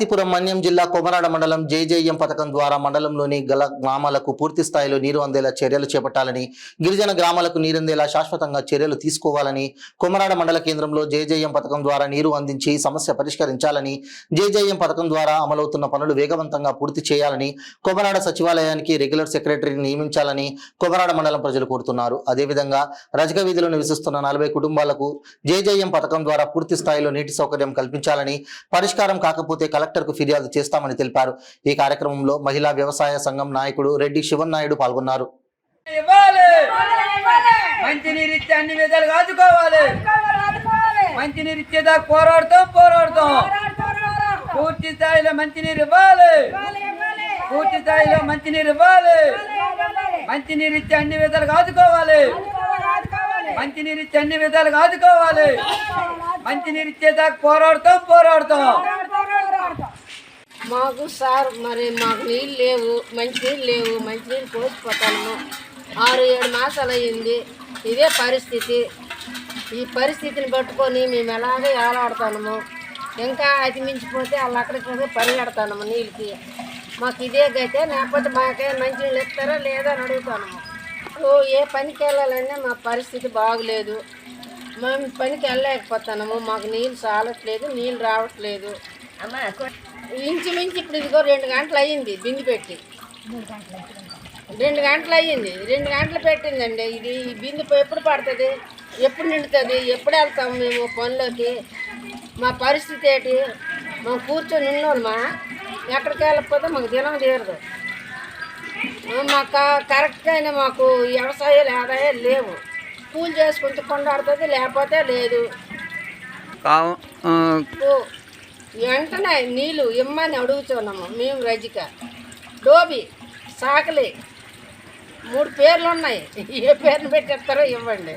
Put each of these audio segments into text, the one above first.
పార్వతీపురం మన్యం జిల్లా కొమరాడ మండలం జేజేఎం పథకం ద్వారా మండలంలోని గల గ్రామాలకు పూర్తి స్థాయిలో నీరు అందేలా చర్యలు చేపట్టాలని, గిరిజన గ్రామాలకు నీరందేలా శాశ్వతంగా చర్యలు తీసుకోవాలని, కొమరాడ మండల కేంద్రంలో జేజేఎం పథకం ద్వారా నీరు అందించి సమస్య పరిష్కరించాలని, జేజేఎం పథకం ద్వారా అమలవుతున్న పనులు వేగవంతంగా పూర్తి చేయాలని, కొమరాడ సచివాలయానికి రెగ్యులర్ సెక్రటరీని నియమించాలని కొమరాడ మండలం ప్రజలు కోరుతున్నారు. అదేవిధంగా రజక వీధిలో నివసిస్తున్న 40 కుటుంబాలకు జేజేఎం పథకం ద్వారా పూర్తి స్థాయిలో నీటి సౌకర్యం కల్పించాలని, పరిష్కారం కాకపోతే కలెక్టర్కు ఫిర్యాదు చేస్తామని తెలిపారు. ఈ కార్యక్రమంలో మహిళా వ్యవసాయ సంఘం నాయకుడు రెడ్డి శివన్ నాయుడు పాల్గొన్నారు. మంచినీరిచ్చే అన్ని విధాలుగా ఆదుకోవాలి. మంచినీరిచ్చేదాకా పోరాడతాం. పూర్తి స్థాయిలో మంచినీరు ఇవ్వాలి. మంచినీరిచ్చే అన్ని విధాలుగా ఆదుకోవాలి. మంచినీరిచ్చేదాకా పోరాడతాం. మాకు సార్ మరి మాకు నీళ్ళు లేవు, మంచినీళ్ళు కోసిపోతాము. 6-7 మాసాలు అయ్యింది. ఇదే పరిస్థితి. ఈ పరిస్థితిని పట్టుకొని మేము ఎలాగే ఏలాడుతాము. ఇంకా అతి మించిపోతే వాళ్ళు అక్కడికి పరిగెడతాము నీళ్ళకి. మాకు ఇదే గతే, లేకపోతే మాకే మంచినీళ్ళు ఇస్తారా లేదా అని అడుగుతాము. ఏ పనికి వెళ్ళాలన్నా మా పరిస్థితి బాగులేదు. మేము పనికి వెళ్ళలేకపోతున్నాము. మాకు నీళ్ళు చాలట్లేదు, నీళ్ళు రావట్లేదు. ఇంచుమించి ఇప్పుడు ఇదిగో 2 గంటలు అయ్యింది బింది పెట్టి. 2 గంటలు అయ్యింది. 2 గంటలు పెట్టిందండి. ఇది ఈ బిందు ఎప్పుడు పడుతుంది, ఎప్పుడు నిండుతుంది, ఎప్పుడు వెళ్తాము మేము పనిలోకి? మా పరిస్థితి ఏంటి? మేము కూర్చొని ఉన్నోళ్ళమా? ఎక్కడికి వెళ్ళకపోతే మాకు దినం తీరదు. మాకు కరెక్ట్గా అయినా మాకు వ్యవసాయాలు ఆదాయాలు లేవు. కూలి చేసుకుంటూ కొండాడుతుంది, లేకపోతే లేదు. వెంటనే నీళ్ళు ఇమ్మని అడుగుతున్నాము మేము. రజిక, డోబి, సాకలి 3 పేర్లు ఉన్నాయి. ఏ పేరుని పెట్టేస్తారో ఇవ్వండి.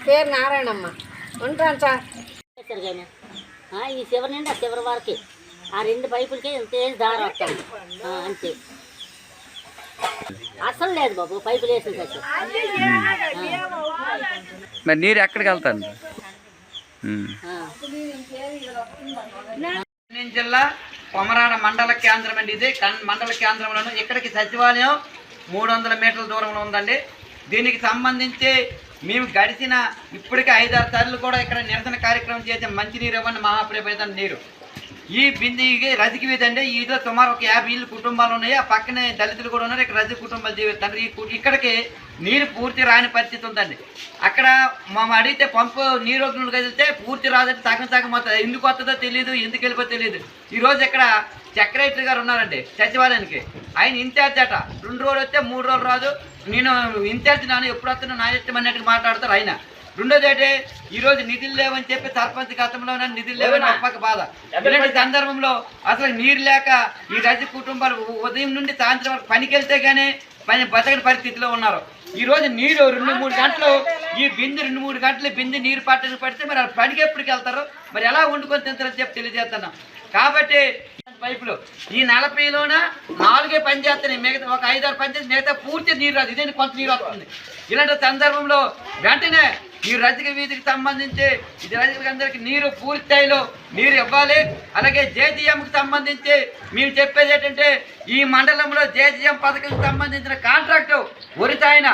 పేరు నారాయణమ్మ. ఉంటాను సార్. ఈ చివరి నుండి ఆ చివరి వరకు ఆ 2 పైపులకే ఎంత దారి వస్తాను అంతే. అసలు లేదు బాబు పైపులు వేసిన. మరి నీరు ఎక్కడికి వెళ్తాను? జిల్లా కొమరాడ మండల కేంద్రం అండి. ఇది మండల కేంద్రంలోనూ ఇక్కడికి సచివాలయం 300 మీటర్ల దూరంలో ఉందండి. దీనికి సంబంధించి మేము గడిచిన ఇప్పటికే 5-6 సార్లు కూడా ఇక్కడ నిరసన కార్యక్రమం చేసే మంచినీరు ఇవ్వండి, మహాప్రభేదం నీరు. ఈ బిందికి రజకి వీధి అండి. ఈలో సుమారు ఒక 50 ఇళ్ళు కుటుంబాలు ఉన్నాయి. ఆ పక్కనే దళితులు కూడా ఉన్నారు. ఇక్కడ రజక కుటుంబాలు జీవిస్తారు. ఇక్కడికి నీరు పూర్తి రాని పరిస్థితి ఉందండి. అక్కడ మేము అడిగితే పంపు నీరోగ్నులు కదిలితే పూర్తి రాదంటే సగం వస్తుంది. ఎందుకు వస్తుందో తెలియదు, ఎందుకు వెళ్ళిపోతే తెలియదు. ఈరోజు ఇక్కడ సెక్రటరీ గారు ఉన్నారండి సచివాలయానికి. ఆయన ఇన్ఛార్జ్ అట. 2 రోజులు వస్తే 3 రోజులు రాదు. నేను ఇన్ఛార్జ్ నాను ఎప్పుడు వస్తున్నా నా ఇష్టం అన్నట్టుగా మాట్లాడతారు ఆయన. రెండోది ఏంటి, ఈరోజు నిధులు లేవని చెప్పి సర్పంచ్ గతంలోనే నిధులు లేవని అప్పక బాధ. ఇలాంటి సందర్భంలో అసలు నీరు లేక ఈ రజక కుటుంబాలు ఉదయం నుండి సాయంత్రం వరకు పనికి వెళ్తే కానీ బతకని పరిస్థితిలో ఉన్నారు. ఈరోజు నీరు 2-3 గంటలు, ఈ బిందు 2-3 గంటలు బిందు నీరు పడితే మరి పనికి ఎప్పటికి వెళ్తారు? మరి ఎలా వండుకొని తింటారని చెప్పి తెలియజేస్తున్నాం. కాబట్టి పైపులు ఈ 40లోన 4 పని చేస్తున్నాయి. మిగతా ఒక 5-6 పని చేసి మిగతా పూర్తి నీరు రాదు. ఇదే కొంత నీరు వస్తుంది. ఇలాంటి సందర్భంలో వెంటనే ఈ రజక వీధికి సంబంధించి ఇది రజకులందరికీ నీరు పూర్తి స్థాయిలో నీరు ఇవ్వాలి. అలాగే జేజీఎంకి సంబంధించి మేము చెప్పేది ఏంటంటే, ఈ మండలంలో జేజీఎం పథకంకి సంబంధించిన కాంట్రాక్టు వరితాయన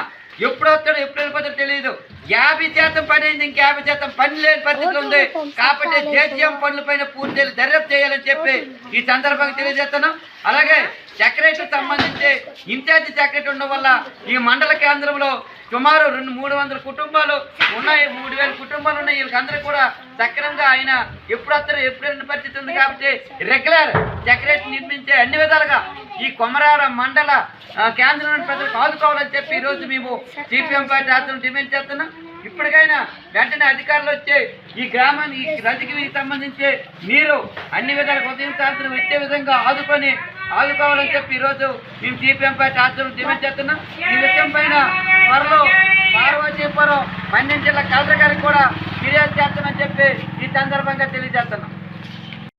ఎప్పుడు వస్తాడో ఎప్పుడు వెళ్ళిపోతాడో తెలియదు. 50% పని అయింది, ఇంకా 50% పని లేని పరిస్థితులు ఉంది. కాబట్టి జేజీఎం పనుల పైన పూర్తి దర్యాప్తు చేయాలని చెప్పి ఈ సందర్భంగా తెలియజేస్తున్నాం. అలాగే సెక్రటరీ సంబంధించి ఇన్ఛార్జి సెక్రటరీ ఉండడం వల్ల ఈ మండల కేంద్రంలో సుమారు 300 కుటుంబాలు ఉన్నాయి. 3000 కుటుంబాలు ఉన్నాయి. వీళ్ళకందరూ కూడా సక్రమంగా ఆయన ఎప్పుడు వస్తారో ఎప్పుడు వెళ్ళిన పరిస్థితి ఉంది. కాబట్టి రెగ్యులర్ సెక్రటరీ నిర్మించే అన్ని విధాలుగా ఈ కొమరాడ మండల కేంద్రంలోని ప్రజలకు ఆదుకోవాలని చెప్పి ఈరోజు మేము సిపిఎం పార్టీ ఆధ్వర్యంలో డిమాండ్ చేస్తున్నాం. ఇప్పటికైనా వెంటనే అధికారులు వచ్చి ఈ గ్రామాన్ని ఈ రజక వీధికి సంబంధించి నీరు అన్ని విధాలుగా ఉదయం సాయంత్రం ఇచ్చే విధంగా ఆదుకోవాలని చెప్పి ఈరోజు మేము సిపిఎం పార్టీ ఆధ్వర్యంలో డిమాండ్ చేస్తున్నాం. ఈ విషయం పైన త్వరలో పార్వతీపురం మన్యం జిల్లా కలెక్టర్ గారికి కూడా ఫిర్యాదు చేస్తామని చెప్పి ఈ సందర్భంగా తెలియజేస్తున్నాం.